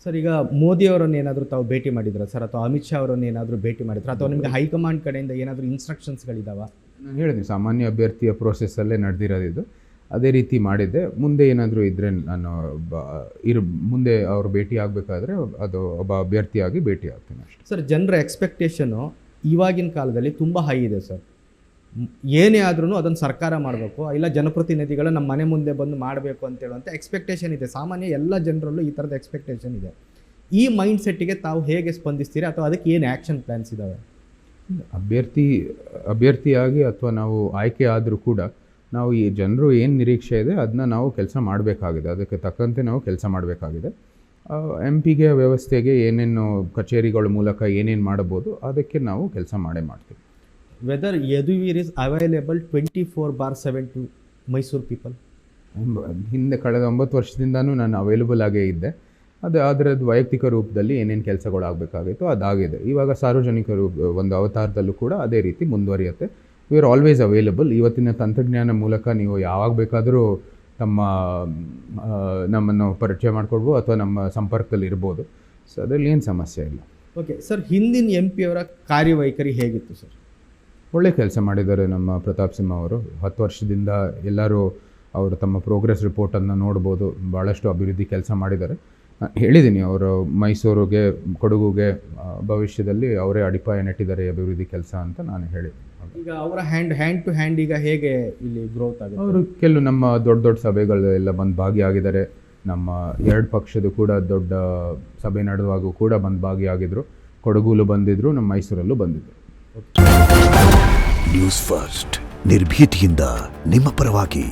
Sir, ಈಗ ಮೋದಿ ಅವರನ್ನು ಏನಾದರೂ ತಾವು ಭೇಟಿ ಮಾಡಿದ್ರ ಸರ್, ಅಥವಾ ಅಮಿತ್ ಶಾ ಅವರನ್ನು ಏನಾದರೂ ಭೇಟಿ ಮಾಡಿದ್ರ, ಅಥವಾ ನಿಮಗೆ ಹೈಕಮಾಂಡ್ ಕಡೆಯಿಂದ ಏನಾದರೂ ಇನ್ಸ್ಟ್ರಕ್ಷನ್ಸ್ಗಳಿದಾವ? ನಾನು ಹೇಳಿದೆ ಸಾಮಾನ್ಯ ಅಭ್ಯರ್ಥಿಯ ಪ್ರೋಸೆಸ್ಸಲ್ಲೇ ನಡೆದಿರೋದಿದ್ದು. ಅದೇ ರೀತಿ ಮಾಡಿದ್ದೆ. ಮುಂದೆ ಏನಾದರೂ ಇದ್ದರೆ ನಾನು ಮುಂದೆ ಅವರು ಭೇಟಿ ಆಗಬೇಕಾದ್ರೆ ಅದು ಒಬ್ಬ ಅಭ್ಯರ್ಥಿಯಾಗಿ ಭೇಟಿ ಆಗ್ತೀನಿ ಅಷ್ಟೇ. ಸರ್, ಜನರ ಎಕ್ಸ್ಪೆಕ್ಟೇಷನು ಇವಾಗಿನ ಕಾಲದಲ್ಲಿ ತುಂಬ ಹೈ ಇದೆ ಸರ್. ಏನೇ ಆದ್ರೂ ಅದನ್ನು ಸರ್ಕಾರ ಮಾಡಬೇಕು, ಇಲ್ಲ ಜನಪ್ರತಿನಿಧಿಗಳು ನಮ್ಮ ಮನೆ ಮುಂದೆ ಬಂದು ಮಾಡಬೇಕು ಅಂತ ಹೇಳುವಂಥ ಎಕ್ಸ್ಪೆಕ್ಟೇಷನ್ ಇದೆ. ಸಾಮಾನ್ಯ ಎಲ್ಲ ಜನರಲ್ಲೂ ಈ ಥರದ ಎಕ್ಸ್ಪೆಕ್ಟೇಷನ್ ಇದೆ. ಈ ಮೈಂಡ್ ಸೆಟ್ಟಿಗೆ ತಾವು ಹೇಗೆ ಸ್ಪಂದಿಸ್ತೀರಿ, ಅಥವಾ ಅದಕ್ಕೆ ಏನು ಆ್ಯಕ್ಷನ್ ಪ್ಲ್ಯಾನ್ಸ್ ಇದ್ದಾವೆ? ಅಭ್ಯರ್ಥಿಯಾಗಿ ಅಥವಾ ನಾವು ಆಯ್ಕೆ ಆದರೂ ಕೂಡ ನಾವು ಈ ಜನರು ಏನು ನಿರೀಕ್ಷೆ ಇದೆ ಅದನ್ನ ನಾವು ಕೆಲಸ ಮಾಡಬೇಕಾಗಿದೆ. ಅದಕ್ಕೆ ತಕ್ಕಂತೆ ನಾವು ಕೆಲಸ ಮಾಡಬೇಕಾಗಿದೆ. MP ಗೆ ವ್ಯವಸ್ಥೆಗೆ ಏನೇನು ಕಚೇರಿಗಳ ಮೂಲಕ ಏನೇನು ಮಾಡಬಹುದು ಅದಕ್ಕೆ ನಾವು ಕೆಲಸ ಮಾಡ್ತೀವಿ. Whether Yaduveer is available 24/7 to Mysuru people? ಹಿಂದೆ ಕಳೆದ 9 ವರ್ಷದಿಂದನೂ ನಾನು ಅವೈಲೇಬಲ್ ಆಗೇ ಇದ್ದೆ. ಅದರದ್ದು ವೈಯಕ್ತಿಕ ರೂಪದಲ್ಲಿ ಏನೇನು ಕೆಲಸಗಳಾಗಬೇಕಾಗಿತ್ತು ಅದಾಗಿದೆ. ಇವಾಗ ಸಾರ್ವಜನಿಕ ಒಂದು ಅವತಾರದಲ್ಲೂ ಕೂಡ ಅದೇ ರೀತಿ ಮುಂದುವರಿಯುತ್ತೆ. We are always available. ಇವತ್ತಿನ ತಂತ್ರಜ್ಞಾನ ಮೂಲಕ ನೀವು ಯಾವಾಗ ಬೇಕಾದರೂ ನಮ್ಮನ್ನು ಪರಿಚಯ ಮಾಡಿಕೊಡ್ಬೋದು ಅಥವಾ ನಮ್ಮ ಸಂಪರ್ಕದಲ್ಲಿ ಇರ್ಬೋದು. ಸೊ ಅದರಲ್ಲಿ ಏನು ಸಮಸ್ಯೆ ಇಲ್ಲ. ಓಕೆ ಸರ್, ಹಿಂದಿನ MP ಅವರ ಕಾರ್ಯವೈಖರಿ ಹೇಗಿತ್ತು ಸರ್? ಒಳ್ಳೆ ಕೆಲಸ ಮಾಡಿದ್ದಾರೆ ನಮ್ಮ ಪ್ರತಾಪ್ ಸಿಂಹ ಅವರು. 10 ವರ್ಷದಿಂದ ಎಲ್ಲರೂ ಅವರು ತಮ್ಮ ಪ್ರೋಗ್ರೆಸ್ ರಿಪೋರ್ಟನ್ನು ನೋಡ್ಬೋದು. ಭಾಳಷ್ಟು ಅಭಿವೃದ್ಧಿ ಕೆಲಸ ಮಾಡಿದ್ದಾರೆ. ಹೇಳಿದ್ದೀನಿ, ಅವರು ಮೈಸೂರಿಗೆ, ಕೊಡಗುಗೆ ಭವಿಷ್ಯದಲ್ಲಿ ಅವರೇ ಅಡಿಪಾಯ ನೆಟ್ಟಿದ್ದಾರೆ ಅಭಿವೃದ್ಧಿ ಕೆಲಸ ಅಂತ ನಾನು ಹೇಳಿದ್ದೀನಿ. ಈಗ ಅವರ ಹ್ಯಾಂಡ್ ಟು ಹ್ಯಾಂಡ್ ಈಗ ಹೇಗೆ ಇಲ್ಲಿ ಗ್ರೋತ್ ಆಗಿದೆ? ಅವರು ಕೆಲವು ನಮ್ಮ ದೊಡ್ಡ ಸಭೆಗಳು ಎಲ್ಲ ಬಂದು ಭಾಗಿಯಾಗಿದ್ದಾರೆ. ನಮ್ಮ 2 ಪಕ್ಷದ ಕೂಡ ದೊಡ್ಡ ಸಭೆ ನಡೆಯುವಾಗೂ ಕೂಡ ಬಂದು ಭಾಗಿಯಾಗಿದ್ದರು. ಕೊಡಗುಲು ಬಂದಿದ್ದರು, ನಮ್ಮ ಮೈಸೂರಲ್ಲೂ ಬಂದಿದ್ದರು. ನ್ಯೂಸ್ ಫಸ್ಟ್, ನಿರ್ಭೀತಿಯಿಂದ ನಿಮ್ಮ ಪರವಾಗಿ.